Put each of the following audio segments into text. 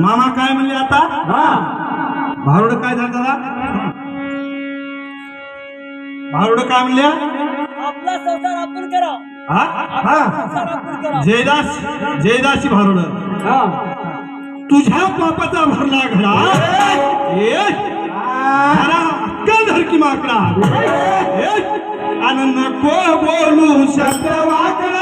मामा काय म्हणले आता? भारुड काय झालं दादा? भारुड काय म्हणल्या? आपला संसार आपण करा. संसार आपण करा. जयदासी भारुड तुझ्या बापाचा भरला घडा अक्कल धरकी माकडा आणि नको बोलू शब्द वाकडा.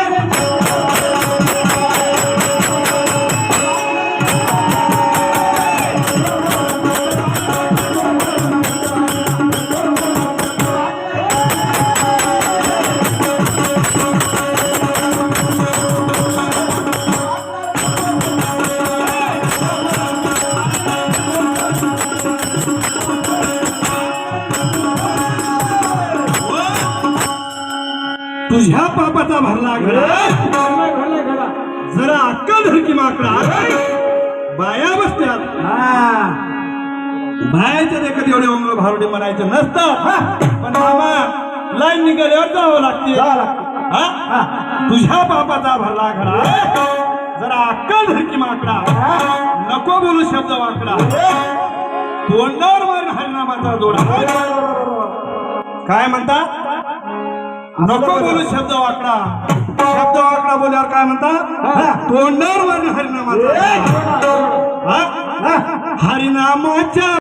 तुझ्या पापाचा भरला घडा जरा अक्कल धरकी माकडा. बाया बसत्यात बायाच्या देखत एवढे उमर भारुडे म्हणायचं नसतं. पण मामा लाईन निघाल्यावर जावं लागते. तुझ्या पापाचा भरला घडा जरा अक्कल धरकी माकडा. नको बोलू शब्द वाकडा. तोंडावर मारून हरिनामाचा जोडा. काय म्हणता? नको बोलू शब्द वाकडा. शब्द वाकडा बोलल्यावर काय म्हणता? तोंडावर मारून हरिनामाचा हरिनामाच्या